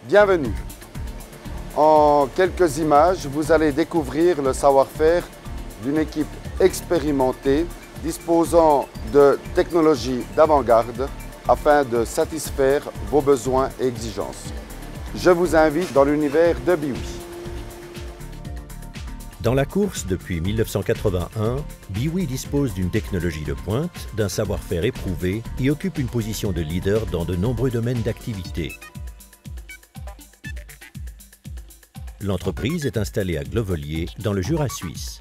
Bienvenue. En quelques images, vous allez découvrir le savoir-faire d'une équipe expérimentée disposant de technologies d'avant-garde afin de satisfaire vos besoins et exigences. Je vous invite dans l'univers de Biwi. Dans la course depuis 1981, Biwi dispose d'une technologie de pointe, d'un savoir-faire éprouvé et occupe une position de leader dans de nombreux domaines d'activité. L'entreprise est installée à Glovelier, dans le Jura suisse.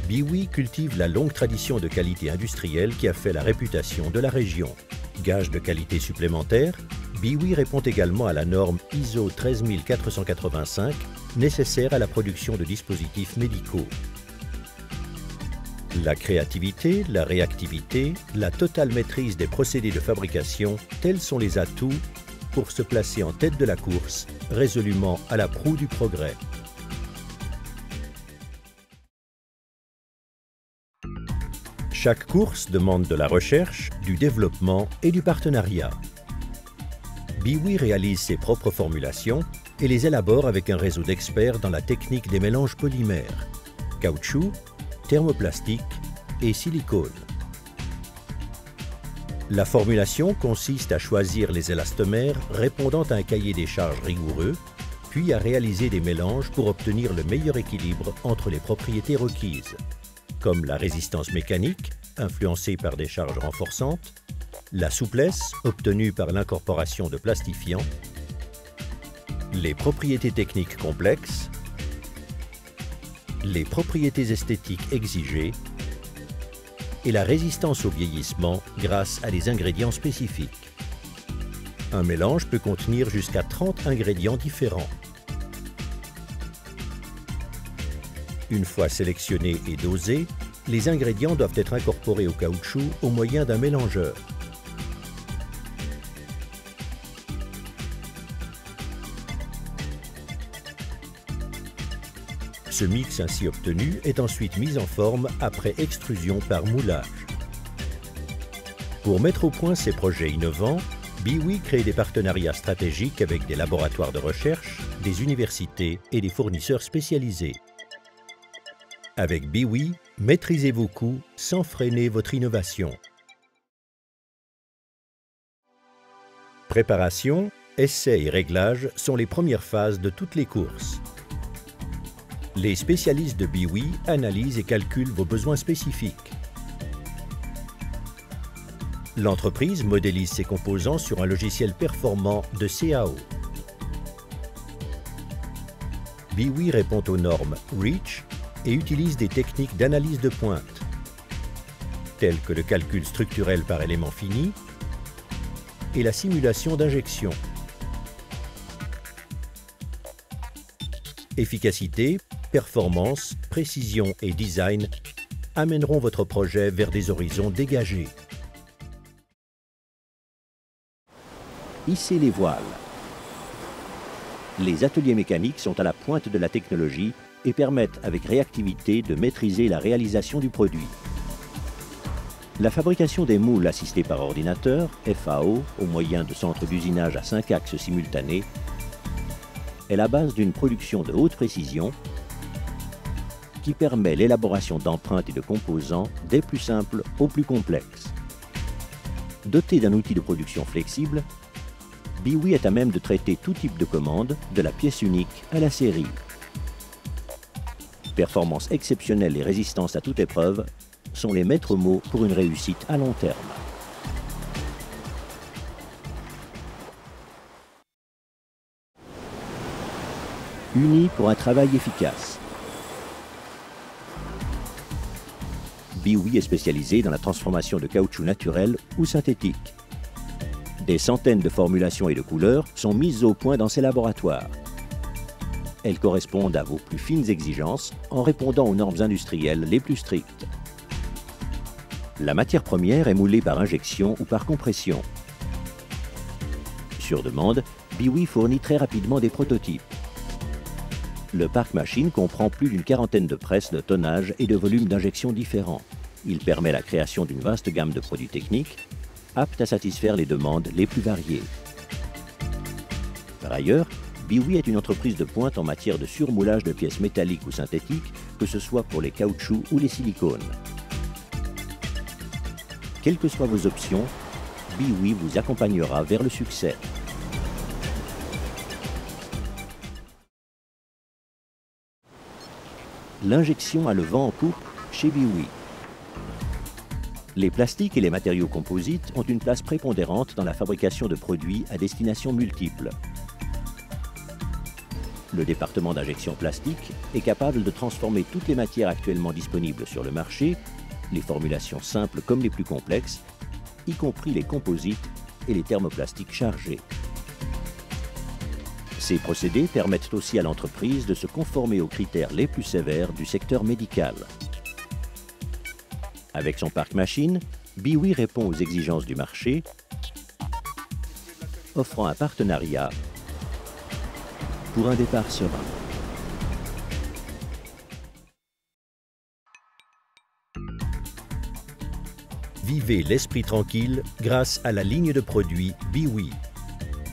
Biwi cultive la longue tradition de qualité industrielle qui a fait la réputation de la région. Gage de qualité supplémentaire, Biwi répond également à la norme ISO 13485 nécessaire à la production de dispositifs médicaux. La créativité, la réactivité, la totale maîtrise des procédés de fabrication, tels sont les atouts pour se placer en tête de la course, résolument à la proue du progrès. Chaque course demande de la recherche, du développement et du partenariat. Biwi réalise ses propres formulations et les élabore avec un réseau d'experts dans la technique des mélanges polymères, caoutchouc, thermoplastique et silicone. La formulation consiste à choisir les élastomères répondant à un cahier des charges rigoureux, puis à réaliser des mélanges pour obtenir le meilleur équilibre entre les propriétés requises, comme la résistance mécanique, influencée par des charges renforçantes, la souplesse, obtenue par l'incorporation de plastifiants, les propriétés techniques complexes, les propriétés esthétiques exigées et la résistance au vieillissement grâce à des ingrédients spécifiques. Un mélange peut contenir jusqu'à 30 ingrédients différents. Une fois sélectionnés et dosés, les ingrédients doivent être incorporés au caoutchouc au moyen d'un mélangeur. Ce mix ainsi obtenu est ensuite mis en forme après extrusion par moulage. Pour mettre au point ces projets innovants, Biwi crée des partenariats stratégiques avec des laboratoires de recherche, des universités et des fournisseurs spécialisés. Avec Biwi, maîtrisez vos coûts sans freiner votre innovation. Préparation, essais et réglages sont les premières phases de toutes les courses. Les spécialistes de Biwi analysent et calculent vos besoins spécifiques. L'entreprise modélise ses composants sur un logiciel performant de CAO. Biwi répond aux normes REACH et utilise des techniques d'analyse de pointe, telles que le calcul structurel par élément fini et la simulation d'injection. Efficacité, performance, précision et design amèneront votre projet vers des horizons dégagés. Hissez les voiles. Les ateliers mécaniques sont à la pointe de la technologie et permettent avec réactivité de maîtriser la réalisation du produit. La fabrication des moules assistés par ordinateur, FAO, au moyen de centres d'usinage à 5 axes simultanés, est la base d'une production de haute précision qui permet l'élaboration d'empreintes et de composants des plus simples aux plus complexes. Doté d'un outil de production flexible, Biwi est à même de traiter tout type de commande, de la pièce unique à la série. Performance exceptionnelle et résistance à toute épreuve sont les maîtres mots pour une réussite à long terme. Unis pour un travail efficace. Biwi est spécialisé dans la transformation de caoutchouc naturel ou synthétique. Des centaines de formulations et de couleurs sont mises au point dans ces laboratoires. Elles correspondent à vos plus fines exigences en répondant aux normes industrielles les plus strictes. La matière première est moulée par injection ou par compression. Sur demande, Biwi fournit très rapidement des prototypes. Le parc machine comprend plus d'une quarantaine de presses de tonnage et de volumes d'injection différents. Il permet la création d'une vaste gamme de produits techniques, aptes à satisfaire les demandes les plus variées. Par ailleurs, Biwi est une entreprise de pointe en matière de surmoulage de pièces métalliques ou synthétiques, que ce soit pour les caoutchoucs ou les silicones. Quelles que soient vos options, Biwi vous accompagnera vers le succès. L'injection a le vent en poupe chez Biwi. Les plastiques et les matériaux composites ont une place prépondérante dans la fabrication de produits à destination multiple. Le département d'injection plastique est capable de transformer toutes les matières actuellement disponibles sur le marché, les formulations simples comme les plus complexes, y compris les composites et les thermoplastiques chargés. Ces procédés permettent aussi à l'entreprise de se conformer aux critères les plus sévères du secteur médical. Avec son parc machine, Biwi répond aux exigences du marché, offrant un partenariat pour un départ serein. Vivez l'esprit tranquille grâce à la ligne de produits Biwi.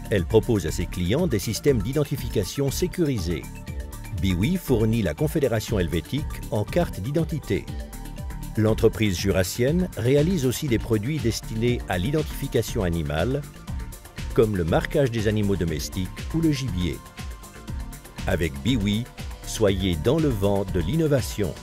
Elle propose à ses clients des systèmes d'identification sécurisés. Biwi fournit la Confédération helvétique en carte d'identité. L'entreprise jurassienne réalise aussi des produits destinés à l'identification animale, comme le marquage des animaux domestiques ou le gibier. Avec Biwi, soyez dans le vent de l'innovation.